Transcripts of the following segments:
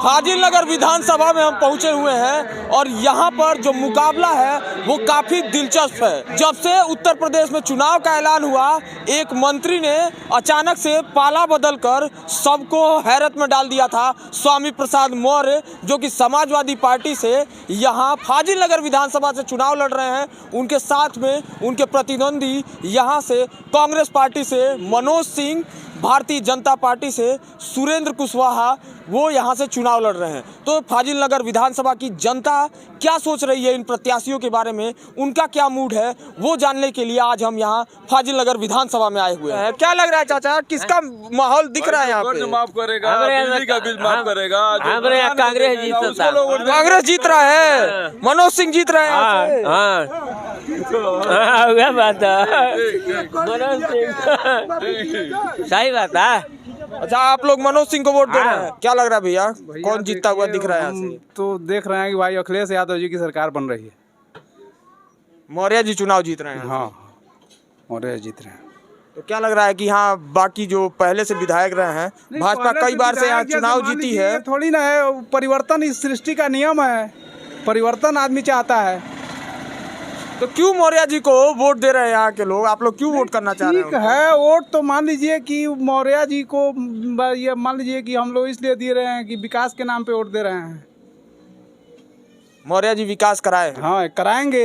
फाजिल नगर विधानसभा में हम पहुंचे हुए हैं और यहाँ पर जो मुकाबला है वो काफ़ी दिलचस्प है। जब से उत्तर प्रदेश में चुनाव का ऐलान हुआ, एक मंत्री ने अचानक से पाला बदलकर सबको हैरत में डाल दिया था। स्वामी प्रसाद मौर्य जो कि समाजवादी पार्टी से यहाँ फाजिल नगर विधानसभा से चुनाव लड़ रहे हैं, उनके साथ में उनके प्रतिद्वंदी यहाँ से कांग्रेस पार्टी से मनोज सिंह, भारतीय जनता पार्टी से सुरेंद्र कुशवाहा, वो यहाँ से चुनाव लड़ रहे हैं। तो फाजिल नगर विधानसभा की जनता क्या सोच रही है इन प्रत्याशियों के बारे में, उनका क्या मूड है, वो जानने के लिए आज हम यहाँ फाजिल नगर विधानसभा में आए हुए हैं। क्या लग रहा है चाचा, किसका माहौल दिख रहा है यहाँ पे? माफ करेगा, बिजली का बिल माफ करेगा। कांग्रेस जीत रहा है, मनोज सिंह जीत रहे हैं। सही बात है। अच्छा, आप लोग मनोज सिंह को वोट दे रहे हैं, क्या लग रहा है भैया, कौन जीतता हुआ दिख रहा है यहाँ से? तो देख रहे हैं कि भाई अखिलेश यादव जी की सरकार बन रही है। मौर्य जी चुनाव जीत रहे हैं। हाँ, मौर्य जीत रहे हैं। तो क्या लग रहा है कि यहाँ बाकी जो पहले से विधायक रहे हैं, भाजपा कई बार से यहाँ चुनाव जीती है, थोड़ी ना है, परिवर्तन इस सृष्टि का नियम है, परिवर्तन आदमी चाहता है। तो क्यों मौर्य जी को वोट दे रहे हैं यहाँ के लोग? आप लोग क्यों वोट करना चाह रहे हैं? ठीक है, वोट तो मान लीजिए कि मौर्य जी को, ये मान लीजिए कि हम लोग इसलिए दे रहे हैं कि विकास के नाम पे वोट दे रहे हैं। मौर्य जी विकास कराए? हाँ, कराएंगे।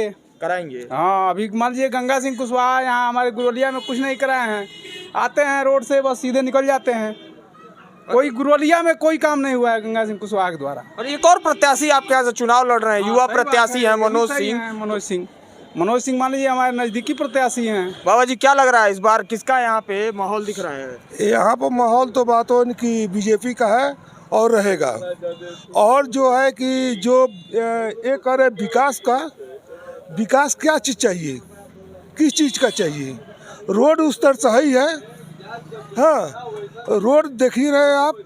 हाँ, अभी मान लीजिए गंगा सिंह कुशवाहा यहाँ हमारे गुरोलिया में कुछ नहीं कराए हैं, आते हैं रोड से बस सीधे निकल जाते हैं। कोई गुरोलिया में कोई काम नहीं हुआ है गंगा सिंह कुशवाहा के द्वारा। और एक और प्रत्याशी आपके यहाँ से चुनाव लड़ रहे हैं, युवा प्रत्याशी है मनोज सिंह मान लीजिए हमारे नजदीकी प्रत्याशी हैं। बाबा जी, क्या लग रहा है इस बार किसका यहाँ पे माहौल दिख रहा है? यहाँ पर माहौल तो बातों की बीजेपी का है और रहेगा। और जो है कि जो एक अरे विकास क्या चीज़ चाहिए, किस चीज़ का चाहिए? रोड उस तरह सही है। हाँ, रोड देख ही रहे हैं आप।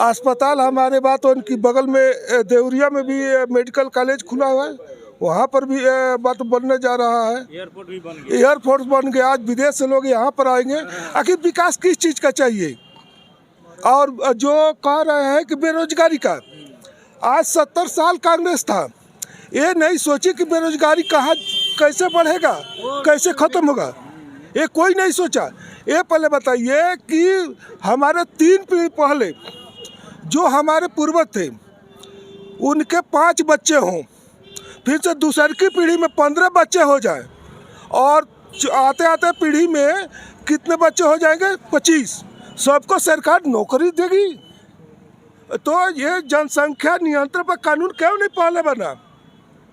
अस्पताल हमारे बात उनकी बगल में देवरिया में भी मेडिकल कॉलेज खुला हुआ है, वहाँ पर भी बात बनने जा रहा है। एयरपोर्ट बन गया, आज विदेश से लोग यहाँ पर आएंगे। आखिर विकास किस चीज़ का चाहिए? और जो कह रहे हैं कि बेरोजगारी का, आज 70 साल कांग्रेस था, ये नहीं सोची कि बेरोजगारी कहाँ कैसे बढ़ेगा, कैसे खत्म होगा, ये कोई नहीं सोचा। ये पहले बताइए कि हमारे 3 पीढ़ी पहले जो हमारे पूर्वज थे उनके 5 बच्चे हों, फिर से दूसरी की पीढ़ी में 15 बच्चे हो जाएं, और आते आते पीढ़ी में कितने बच्चे हो जाएंगे? 25। सबको सरकार नौकरी देगी। तो ये जनसंख्या नियंत्रण पर कानून क्यों नहीं पहले बना?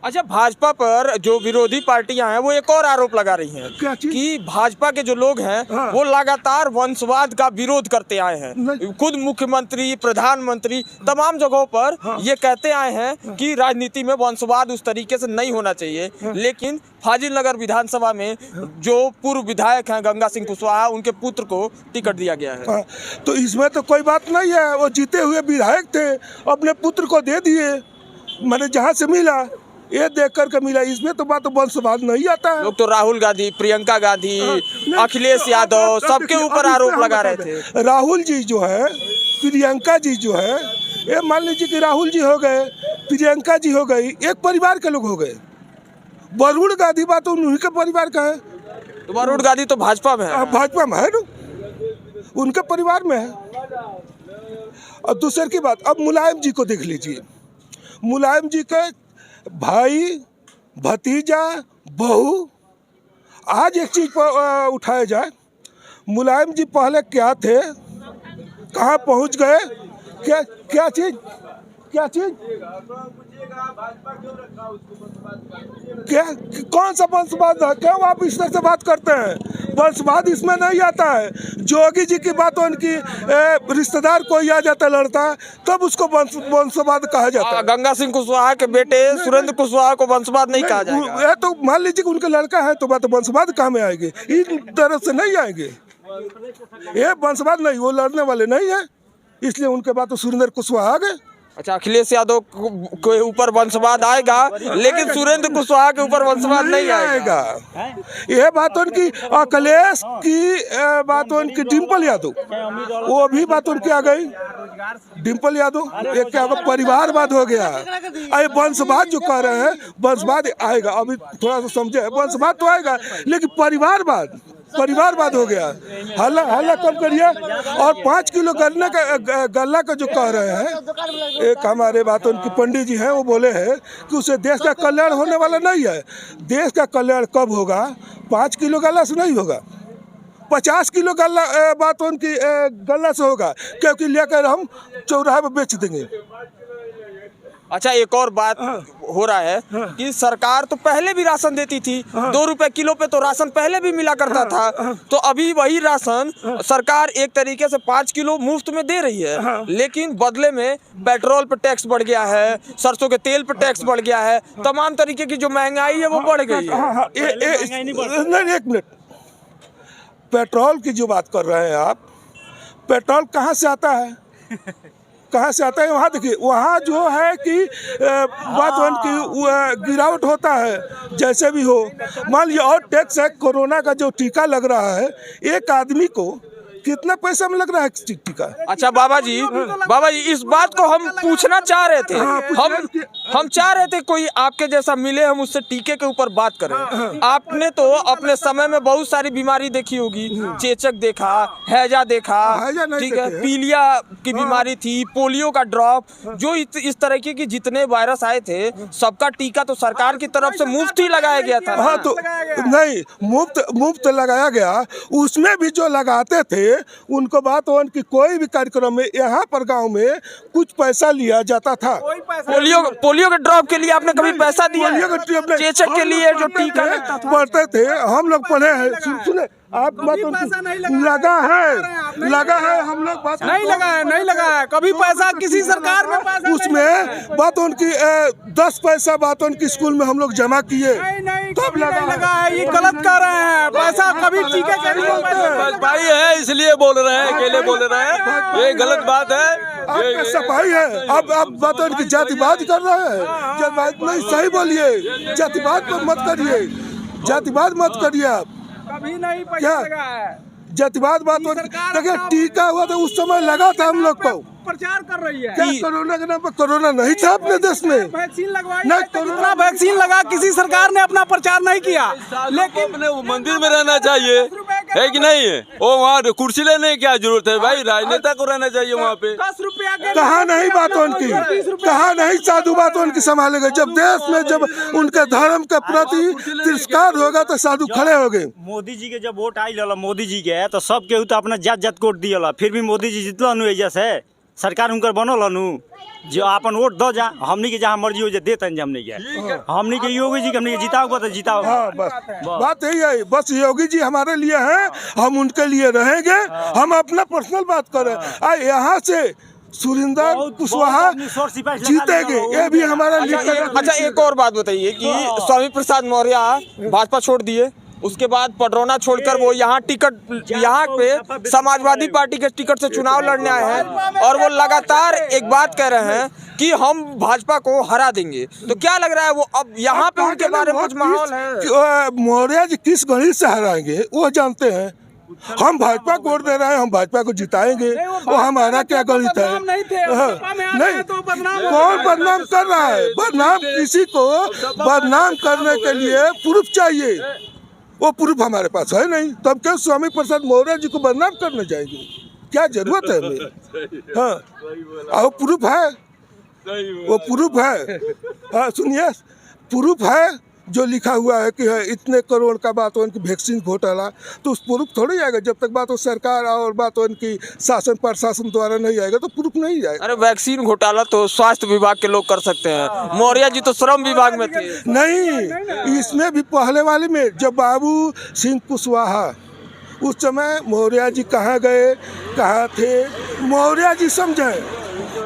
अच्छा, भाजपा पर जो विरोधी पार्टियां हैं वो एक और आरोप लगा रही हैं कि भाजपा के जो लोग हैं वो लगातार वंशवाद का विरोध करते आए हैं। खुद मुख्यमंत्री, प्रधानमंत्री तमाम जगहों पर ये कहते आए हैं कि राजनीति में वंशवाद उस तरीके से नहीं होना चाहिए। लेकिन फाजिल नगर विधानसभा में जो पूर्व विधायक हैं गंगा सिंह कुशवाहा, उनके पुत्र को टिकट दिया गया है। तो इसमें तो कोई बात नहीं है, वो जीते हुए विधायक थे, अपने पुत्र को दे दिए, मैंने जहाँ से मिला ये देख करके मिला। इसमें तो बात वंशवाद नहीं आता है। लोग तो राहुल गांधी, प्रियंका गांधी, अखिलेश यादव सबके ऊपर आरोप लगा रहे थे। राहुल जी जो है, प्रियंका जी जो है, ये मान लीजिए कि राहुल जी हो गए, प्रियंका जी हो गई, एक परिवार के लोग हो गए। वरुण गांधी बात उन्हीं के परिवार का है। तो वरुण गांधी तो भाजपा में है। भाजपा में है ना, उनके परिवार में है। और दूसरी की बात, अब मुलायम जी को देख लीजिए। मुलायम जी के भाई, भतीजा, बहू, आज एक चीज पर उठाया जाए, मुलायम जी पहले क्या थे, कहाँ पहुँच गए, क्या चीज क्या, कौन सा वंशवाद है? क्यों आप इस तरह से बात करते हैं? वंशवाद इसमें नहीं आता है। जोगी जी की बात, उनकी रिश्तेदार कोई आ जाता लड़ता है तब उसको वंशवाद कहा जाता है। गंगा सिंह कुशवाहा के बेटे सुरेंद्र कुशवाहा को वंशवाद नहीं कहा जाएगा। ये तो मान लीजिए कि उनका लड़का है तो बात वंशवाद कहाँ में आएंगे? इन तरह से नहीं आएंगे, ये वंशवाद नहीं, वो लड़ने वाले नहीं है, इसलिए उनके बाद तो सुरेंद्र कुशवाहा आ गए। अच्छा, अखिलेश यादव के ऊपर वंशवाद आएगा, लेकिन सुरेंद्र कुशवाहा के ऊपर वंशवाद नहीं आएगा। यह बात उनकी अखिलेश की बात उनकी डिम्पल यादव, वो भी बात उनकी आ गई। डिम्पल यादव एक क्या परिवारवाद हो गया। अरे वंशवाद जो कह रहे हैं, वंशवाद आएगा, अभी थोड़ा सा समझे, वंशवाद तो आएगा लेकिन परिवारवाद हो गया। हल्ला कम करिए। और 5 किलो गल्ला का जो कह रहे हैं, एक हमारे बात उनकी पंडित जी हैं, वो बोले हैं कि उससे देश का कल्याण होने वाला नहीं है। देश का कल्याण कब होगा? 5 किलो गल्ला से नहीं होगा, 50 किलो गल्ला बात उनकी गल्ला से होगा, क्योंकि लेकर हम चौराहे पे बेच देंगे। अच्छा, एक और बात हो रहा है कि सरकार तो पहले भी राशन देती थी, 2 रुपए किलो पे तो राशन पहले भी मिला करता था। तो अभी वही राशन सरकार एक तरीके से 5 किलो मुफ्त में दे रही है, लेकिन बदले में पेट्रोल पे टैक्स बढ़ गया है, सरसों के तेल पे टैक्स बढ़ गया है, तमाम तरीके की जो महंगाई है वो बढ़ गई है। एक मिनट, पेट्रोल की जो बात कर रहे हैं आप, पेट्रोल कहाँ से आता है? कहाँ से आता है? वहाँ देखिए, वहाँ जो है कि बात उनकी गिरावट होता है, जैसे भी हो। मान लीजिए और टैक्स है, कोरोना का जो टीका लग रहा है, एक आदमी को कितना पैसा में लग रहा है टीका? अच्छा बाबा जी, इस बात को हम पूछना चाह रहे थे। हम चाह रहे थे कोई आपके जैसा मिले, हम उससे टीके के ऊपर बात करें। आपने तो अपने समय में बहुत सारी बीमारी देखी होगी, चेचक देखा, हैजा देखा, ठीक है, पीलिया की बीमारी थी, पोलियो का ड्रॉप, जो इस तरीके की जितने वायरस आए थे, सबका टीका तो सरकार की तरफ से मुफ्त ही लगाया गया था। हाँ, तो नहीं, मुफ्त लगाया गया। उसमें भी जो लगाते थे उनको बात हो कि कोई भी कार्यक्रम में यहाँ पर गांव में कुछ पैसा लिया जाता था। पोलियो के ड्रॉप के लिए आपने कभी पैसा दिया? चेचक के लिए जो टीका लगता था, पढ़ते थे हम लोग, पढ़े हैं। सुने आप बात लगा है हम लोग बात नहीं लगा है कभी पैसा किसी सरकार में पैसा उसमें बात उनकी 10 पैसा बात उनकी स्कूल में हम लोग जमा किए, तब लगा है। ये गलत कर रहे हैं, पैसा कभी टीके के लिए भाई है इसलिए बोल रहे हैं, अकेले बोल रहे हैं, ये गलत बात है। सफाई है। अब बात उनकी जातिवाद कर रहे हैं, जातिवाद नहीं, सही बोलिए, जातिवाद मत करिए, जातिवाद मत करिए आप। कभी नहीं पैसा लगा है जातिवाद बात। देखिए टीका हुआ तो उस समय लगा था हम लोग को, प्रचार कर रही है। क्या कोरोना के नाम पर? कोरोना नहीं था अपने देश में, वैक्सीन लगवाई नहीं, कोरोना वैक्सीन लगा, किसी सरकार ने अपना प्रचार नहीं किया। लेकिन अपने मंदिर में रहना चाहिए, है कि नहीं है? वो वहाँ कुर्सी लेने की क्या जरूरत है भाई? राजनेता को रहना चाहिए वहाँ पे। 10 रुपया के कहाँ नहीं बात उनकी, कहाँ नहीं साधु बात उनकी संभालेंगे। जब देश में जब उनके धर्म के प्रति तिरस्कार होगा तो साधु खड़े हो गए। मोदी जी के जब वोट आई मोदी जी के, तो सब केहू तो अपना जात वोट दिया, फिर भी मोदी जी जितला नु जैसे सरकार उनकर बनल नु, जो अपन वोट दो जा, हमनी के जहाँ मर्जी हो जाए देते हमनी के, हमनी के योगी जी के हमनी के जिताओ तो जिताओ। हाँ, बस बात यही है। बस योगी जी हमारे लिए हैं, हम उनके लिए रहेंगे। हम अपना पर्सनल बात करें, यहाँ से सुरेंद्र कुशवाहा जीतेंगे, ये भी हमारा लीडर। अच्छा, एक और बात बताइए कि स्वामी प्रसाद मौर्य भाजपा छोड़ दिए, उसके बाद पडरौना छोड़कर वो यहाँ पे समाजवादी पार्टी के टिकट से चुनाव लड़ने आए हैं, और वो लगातार एक बात कह रहे हैं कि हम भाजपा को हरा देंगे। तो क्या लग रहा है वो अब यहाँ पे उनके बारे में कुछ माहौल है? मौर्य जी किस गणित से हराएंगे वो जानते हैं। हम भाजपा को वोट दे रहे हैं, हम भाजपा को जिताएंगे, वो हमारा क्या गणित है? नहीं, कौन बदनाम कर रहा है? बदनाम किसी को बदनाम करने के लिए प्रूफ चाहिए, वो प्रूफ हमारे पास है नहीं। तब क्यों स्वामी प्रसाद मौर्य जी को बदनाम करने जाएंगे? क्या जरूरत है हमें? हाँ, वो प्रूफ है, वो प्रूफ है। हाँ सुनिए, प्रूफ है जो लिखा हुआ है कि है इतने करोड़ का बात हो उनकी वैक्सीन घोटाला, तो उस प्रूफ थोड़ी आएगा। जब तक बात हो सरकार और बात हो उनकी शासन प्रशासन द्वारा नहीं आएगा तो प्रूफ नहीं आएगा। अरे वैक्सीन घोटाला तो स्वास्थ्य विभाग के लोग कर सकते हैं, मौर्य जी तो श्रम विभाग में थे। नहीं, इसमें भी पहले वाले में जब बाबू सिंह कुशवाहा, उस समय मौर्य जी कहाँ गए, कहाँ थे, मौर्य जी समझे,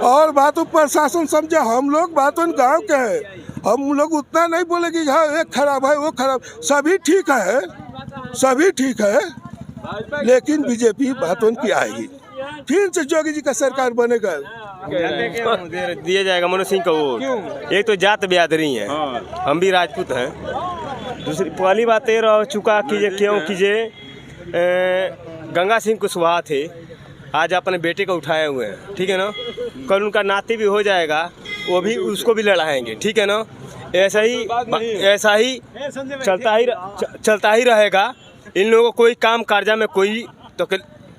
और बात प्रशासन समझे। हम लोग बात गाँव के हैं, हम लोग उतना नहीं बोले कि हाँ एक खराब है वो खराब, सभी ठीक है, सभी ठीक है, लेकिन बीजेपी बात उनकी आएगी। फिर से जोगी जी का सरकार बनेगा। दिया जाएगा मनोज सिंह को वोट। एक तो जात बिरादरी है, हम भी राजपूत हैं। दूसरी पहली बात ये रह चुका कि क्यों कीजिए गंगा सिंह कुशवाहा थे, आज अपने बेटे को उठाए हुए हैं, ठीक है ना। कल उनका नाती भी हो जाएगा, वो भी उसको भी लड़ाएंगे, ठीक है ना। ऐसा ही चलता ही रहेगा। इन लोगों को कोई काम कार्य में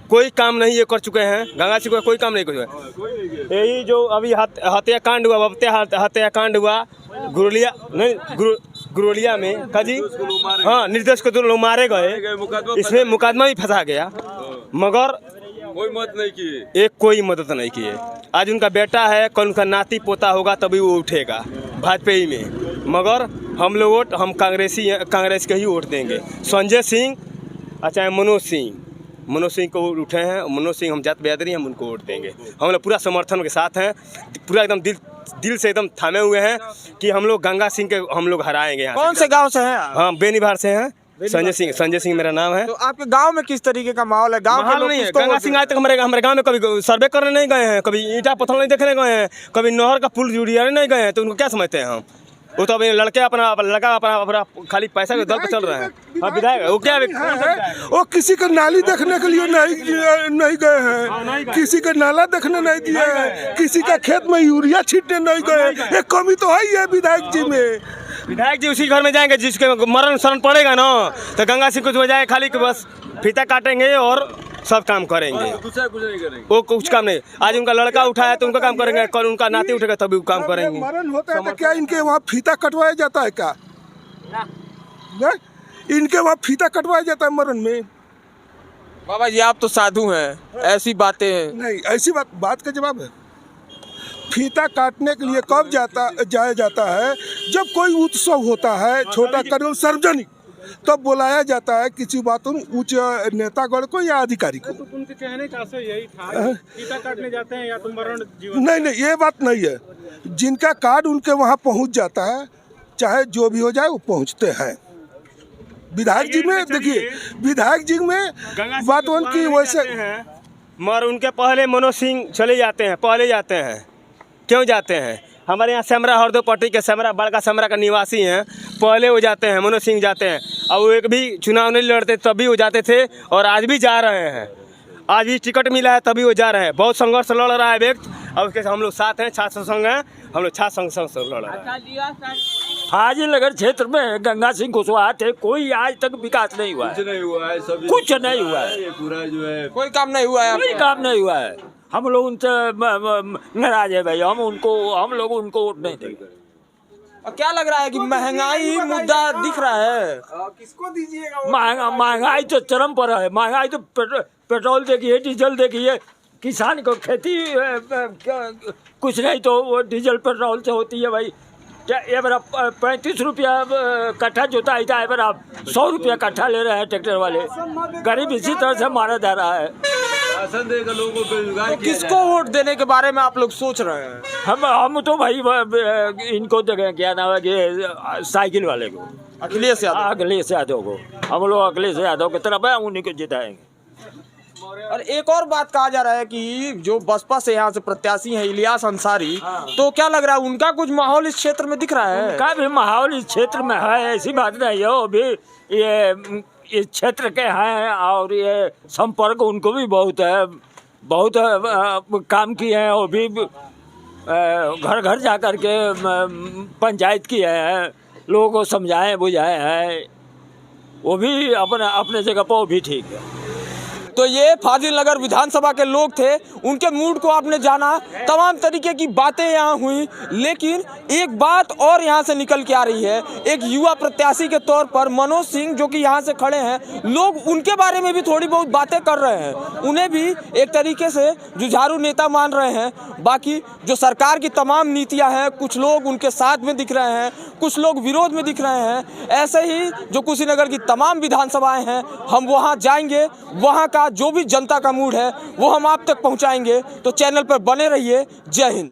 कोई काम नहीं ये कर चुके हैं। गंगा सिंह को कोई काम नहीं कर चुके। यही जो अभी हत्याकांड हुआ, हत्याकांड हुआ गुरोलिया में काजी, हाँ, निर्देश को 2 लोग मारे गए, इसमें मुकदमा भी फंसा गया, मगर कोई मदद नहीं किए, कोई मदद नहीं किए। आज उनका बेटा है, कल उनका नाती पोता होगा तभी वो उठेगा भाजपा में। मगर हम लोग वोट हम कांग्रेस के ही वोट देंगे। संजय सिंह चाहे मनोज सिंह को उठे हैं, मनोज सिंह हम जात बिरादरी, हम उनको वोट देंगे। हम लोग पूरा समर्थन के साथ हैं, पूरा एकदम दिल से एकदम थामे हुए हैं कि हम लोग गंगा सिंह के हम लोग हराएंगे। कौन से गांव से हैं? हाँ, बेनीबार से हैं। संजय सिंह मेरा नाम है। तो आपके गांव में किस तरीके का माहौल है? गांव के लोग नहीं है। किसको गंगा सिंह आज तक हमारे गांव में कभी सर्वे करने नहीं गए हैं, कभी ईंटा पत्थर नहीं देखने गए हैं, कभी नहर का पुल जुड़ियाने नहीं गए हैं, तो उनको क्या समझते हैं हम? वो तो अभी लड़का अपना खाली पैसा के दल पे चल रहे हैं। हाँ, विधायक वो क्या वो किसी का नाली देखने के लिए नहीं गए हैं, किसी का नाला देखने नहीं दिया है, किसी का खेत में यूरिया छींटने नहीं गए। एक कमी तो है ही है विधायक जी में। विधायक जी उसी घर में जाएंगे जिसके मरण शरण पड़ेगा ना, तो गंगा सिंह कुछ हो जाए खाली कि बस फीता काटेंगे और सब काम करेंगे, दूसरा कुछ नहीं करेंगे। वो कुछ काम नहीं। आज उनका लड़का उठाया तो उनका काम करेंगे, कल उनका नाती उठेगा तभी वो काम करेंगे। मरण होता है तो क्या इनके वहाँ फीता कटवाया जाता है क्या? इनके वहाँ फीता कटवाया जाता है मरण में? बाबा जी आप तो साधु हैं, ऐसी बातें नहीं, ऐसी बात का जवाब है। फीता काटने के लिए कब जाया जाता है? जब कोई उत्सव होता है, छोटा कार्यक्रम सार्वजनिक, तब बुलाया जाता है किसी बात उच्च नेतागण को या अधिकारी को। तो उनके कहने का आशय यही था, फीता काटने जाते हैं या तो मरण जीवन। नहीं, ये बात नहीं है। जिनका कार्ड उनके वहाँ पहुँच जाता है, चाहे जो भी हो जाए वो पहुँचते हैं। विधायक जी में देखिए, विधायक जी में बात उनकी वैसे, मगर उनके पहले मनोज सिंह चले जाते हैं। क्यों जाते हैं? हमारे यहाँ सेमरा हरदो पट्टी के बड़का सेमरा का निवासी हैं, पहले वो जाते हैं, मनोज सिंह जाते हैं। और वो एक भी चुनाव नहीं लड़ते तभी वो जाते थे, और आज भी जा रहे हैं। आज भी टिकट मिला है तभी वो जा रहे हैं। बहुत संघर्ष लड़ रहा है व्यक्ति, और उसके हम लोग साथ हैं, छात्र संघ हैं, हम लोग छात्र संघ लड़ रहे हैं। हाजी नगर क्षेत्र में गंगा सिंह कुशवाहा थे, कोई आज तक विकास नहीं हुआ है, कुछ नहीं हुआ है, सब कुछ नहीं हुआ है, ये पूरा जो है कोई काम नहीं हुआ है। कोई काम नहीं हुआ है। हम लोग उनसे नाराज है भाई, हम लोग उनको वोट नहीं देंगे। और क्या लग रहा है कि महंगाई मुद्दा दिख रहा है? किसको दीजिएगा? महंगाई तो चरम पर है। महंगाई तो पेट्रोल देखिए, डीजल देखिए, किसान को खेती कुछ नहीं तो वो डीजल पेट्रोल से होती है भाई। क्या ये बड़ा 35 रुपया कट्ठा जोताई था, ये बड़ा 100 रुपया कट्ठा ले रहे हैं ट्रैक्टर वाले। गरीब इसी तरह से मारा जा रहा है। शासन देगा लोगों को बेरोजगार तो किसको वोट देने के बारे में आप लोग सोच रहे हैं? हम तो भाई इनको देंगे, क्या नाम है कि साइकिल वाले को, अखिलेश यादव को। हम लोग अखिलेश यादव की तरफ है, उन्हीं को जिताएंगे। और एक और बात कहा जा रहा है कि जो बसपा से यहाँ से प्रत्याशी हैं इलियास अंसारी, तो क्या लग रहा है उनका कुछ माहौल इस क्षेत्र में दिख रहा है? उनका भी माहौल इस क्षेत्र में है, ऐसी बात नहीं है। वो भी ये इस क्षेत्र के हैं और ये संपर्क उनको भी बहुत है, बहुत काम किए हैं। वो भी घर घर जा कर के पंचायत किए हैं, लोगों को समझाए बुझाए हैं। वो भी अपने जगह पर वो भी ठीक है। तो ये फाजिल नगर विधानसभा के लोग थे, उनके मूड को आपने जाना, तमाम तरीके की बातें यहाँ हुई। लेकिन एक बात और यहाँ से निकल के आ रही है, एक युवा प्रत्याशी के तौर पर मनोज सिंह जो कि यहाँ से खड़े हैं, लोग उनके बारे में भी थोड़ी बहुत बातें कर रहे हैं। उन्हें भी एक तरीके से जुझारू नेता मान रहे हैं। बाकी जो सरकार की तमाम नीतियाँ हैं, कुछ लोग उनके साथ में दिख रहे हैं, कुछ लोग विरोध में दिख रहे हैं। ऐसे ही जो कुशीनगर की तमाम विधानसभाएं हैं, हम वहाँ जाएंगे, वहाँ का जो भी जनता का मूड है वो हम आप तक पहुंचाएंगे। तो चैनल पर बने रहिए। जय हिंद।